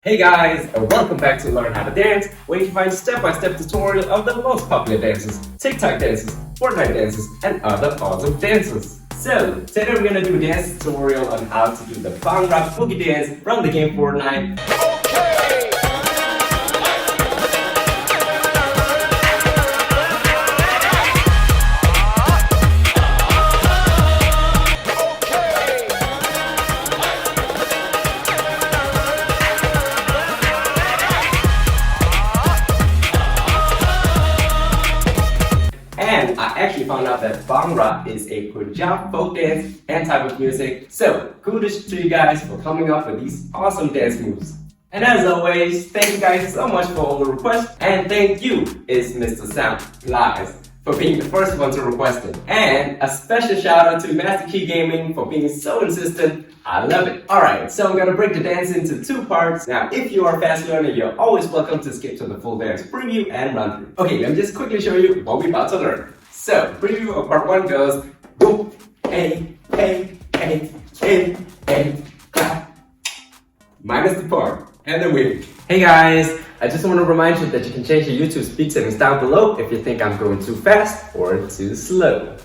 Hey guys, and welcome back to Learn How to Dance, where you can find step-by-step tutorial of the most popular dances, TikTok dances, Fortnite dances, and other awesome dances. So, today we're gonna do a dance tutorial on how to do the Bhangra Boogie dance from the game Fortnite. And I actually found out that Bhangra is a Punjab folk dance and type of music. So, kudos to you guys for coming up with these awesome dance moves. And as always, thank you guys so much for all the requests. And thank you, is Mr. Sam Lies, for being the first one to request it. And a special shout out to Master Key Gaming for being so insistent. I love it. Alright, so I'm gonna break the dance into two parts. Now, if you are a fast learner, you're always welcome to skip to the full dance preview and run through. Okay, let me just quickly show you what we're about to learn. So, preview of part one goes boom, hey, hey, hey, hey, hey, clap. Minus the part and the wig. Hey guys, I just want to remind you that you can change your YouTube speed settings down below if you think I'm going too fast or too slow.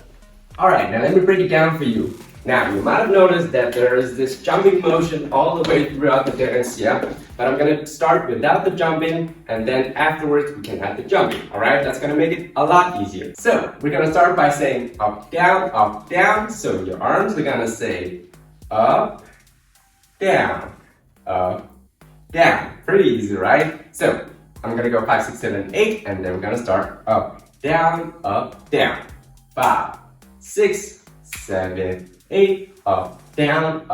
Alright, now let me break it down for you. Now, you might have noticed that there is this jumping motion all the way throughout the dance, yeah? But I'm gonna start without the jumping, and then afterwards we can add the jumping, alright? That's gonna make it a lot easier. So, we're gonna start by saying up, down. So your arms are gonna say up, down, down. Pretty easy, right? So, I'm gonna go 5, 6, 7, 8, and then we're gonna start up, down, 5, 6, 7, 8, up, down,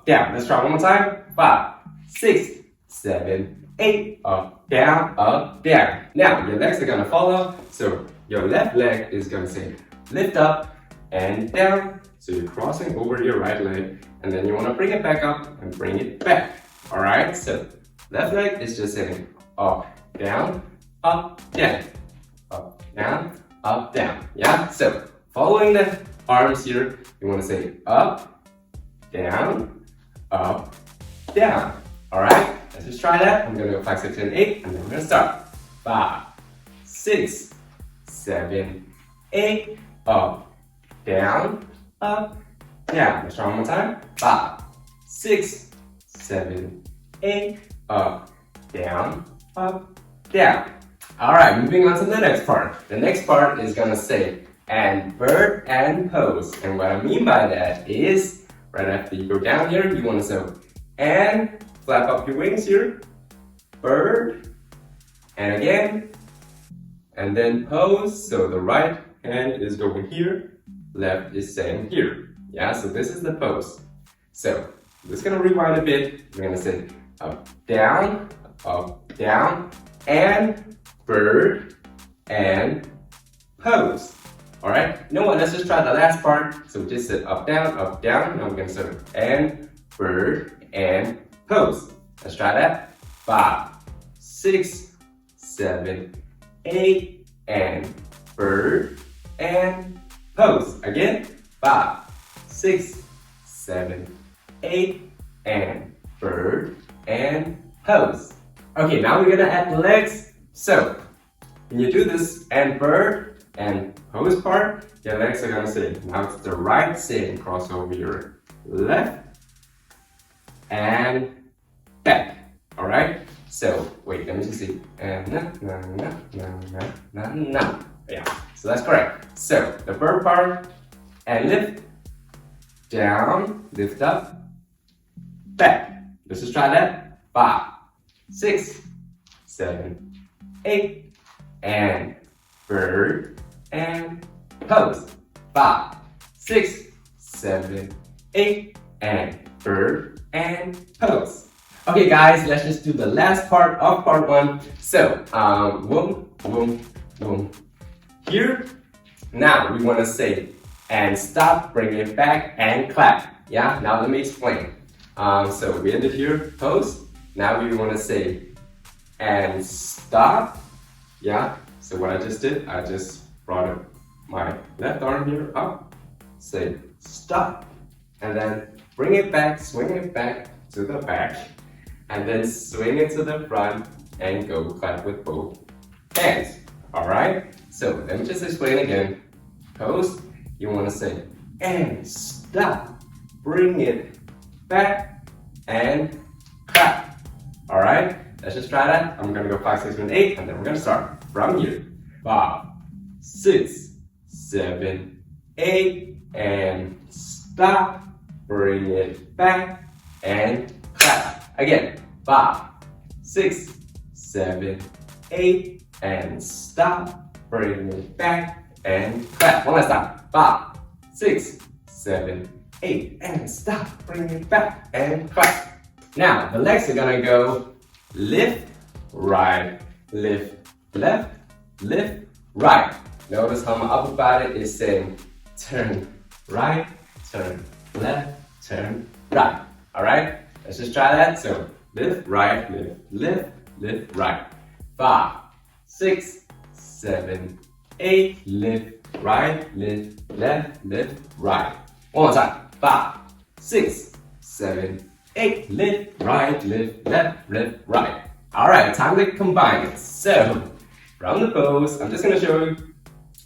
down. Let's try one more time. 5, 6, 7, 8, up, down, down. Now, your legs are gonna follow. So, your left leg is gonna say lift up and down. So, you're crossing over your right leg. And then you wanna bring it back up and bring it back. Alright? So, left leg is just saying up, down, down. Up, down. Yeah? So, following the arms here, you want to say up, down, down. Alright? Let's just try that. I'm going to go 5, 6, 7, 8, and then we're going to start. 5, 6, 7, 8, up, down, down. Let's try one more time. 5, 6, 7, 8, up, down, down. Alright, moving on to the next part. The next part is going to say and bird and pose. And what I mean by that is, right after you go down here, you want to say and flap up your wings here, bird, and again, and then pose. So the right hand is going here, left is saying here. Yeah, so this is the pose. So I'm just gonna rewind a bit. We're gonna say up, down, and bird and pose. Alright, you know what, let's just try the last part. So we just said up, down, now we're gonna say and, bird, and pose. Let's try that. 5, 6, 7, 8, and bird, and pose. Again, 5, 6, 7, 8, and bird, and pose. Okay, now we're gonna add the legs. So, when you do this and bird, and pose part, your legs are gonna say, now it's the right same, cross over your left and back. Alright? So, wait, let me just see. And yeah, so that's correct. So, the bird part, and lift, down, lift up, back. Let's just try that. 5, 6, 7, 8, and bird, and pose. 5, 6, 7, 8, and bird, and pose. Okay guys, let's just do the last part of part one. So, boom, boom, boom. Here, now we want to say, and stop, bring it back, and clap. Yeah, now let me explain. So we ended here, pose. Now we want to say, and stop. Yeah, so what I just did, I just brought up my left arm here up, say stop, and then bring it back, swing it back to the back, and then swing it to the front and go clap with both hands. Alright? So let me just explain again. Pose, you want to say and stop, bring it back and clap. Alright? Let's just try that. I'm gonna go 5, 6, 7, 8, and then we're gonna start from here. 5, 6, 7, 8, and stop, bring it back and clap. Again, 5, 6, 7, 8, and stop, bring it back and clap. One last time. 5, 6, 7, 8, and stop, bring it back and clap. Now, the legs are gonna go lift, right, lift, left, lift, right. Notice how my upper body is saying turn right, turn left, turn right. Alright? Let's just try that. So lift, right, lift, lift, lift, right. 5, 6, 7, 8, lift, right, lift, left, lift, right. One more time. 5, 6, 7, 8, lift, right, lift, left, lift, right. Alright, time to combine it. So, from the pose, I'm just going to show you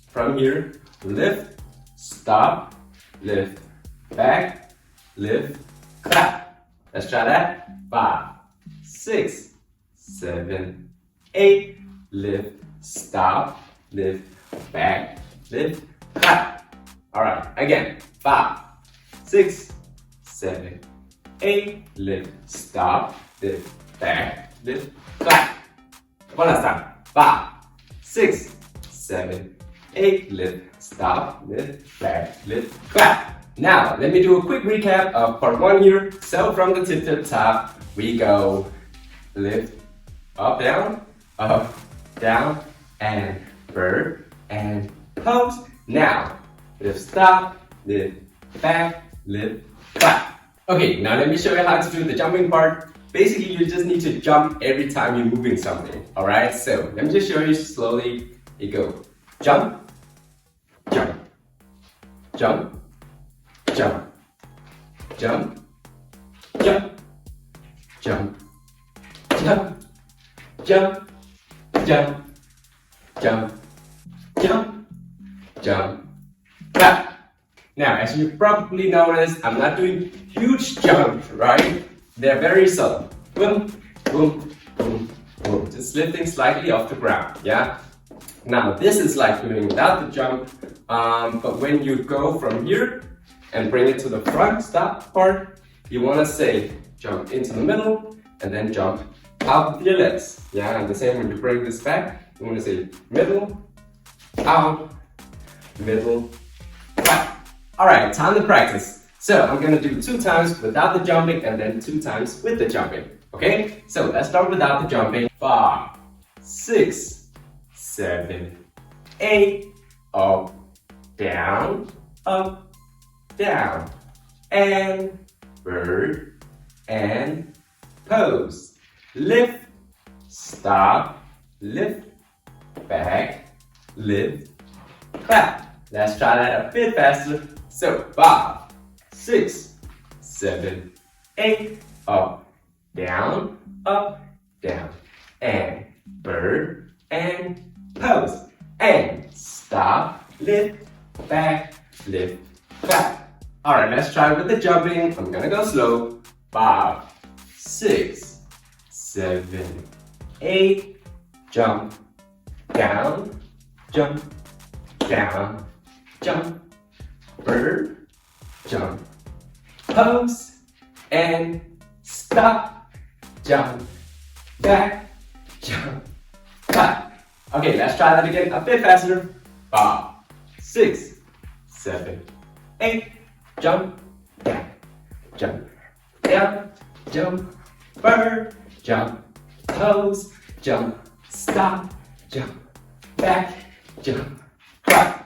from here. Lift, stop, lift, back, lift, clap. Let's try that. 5, 6, 7, 8, lift, stop, lift, back, lift, clap. Alright, again. 5, 6, 7, 8, lift, stop, lift, back, lift, clap. One last time. 5, 6, 7, 8, lift, stop, lift, back, lift, clap. Now, let me do a quick recap of part 1 here. So from the tip to the top, we go lift, up, down, and bird, and pose. Now, lift, stop, lift, back, lift, clap. Okay, now let me show you how to do the jumping part. Basically, you just need to jump every time you're moving something. Alright, so let me just show you slowly. You go jump, jump, jump, jump, jump, jump, jump, jump, jump, jump, jump, jump, jump, clap. Now, as you probably noticed, I'm not doing huge jumps, right? They're very subtle. Boom, boom, boom, boom. Just lifting slightly off the ground, yeah? Now, this is like doing without the jump, but when you go from here and bring it to the front stop part, you want to say jump into the middle and then jump out with your legs. Yeah, and the same when you bring this back, you want to say middle, out, middle, back. Alright, time to practice. So I'm gonna do 2 times without the jumping and then 2 times with the jumping. Okay? So let's start without the jumping. 5, 6, 7, 8, up, down, and bird, and pose. Lift, stop, lift, back, lift, clap. Let's try that a bit faster. So 5, 6, 7, 8, up, down, and bird, and pose, and stop, lift, back, lift, clap. Alright, let's try with the jumping. I'm gonna go slow. 5, 6, 7, 8, jump, down, jump, bird, jump, pose, and stop, jump, back, jump, clap. Okay, let's try that again a bit faster. 5, 6, 7, 8, jump, down, jump, bird, jump, pose, jump, stop, jump, back, jump, clap.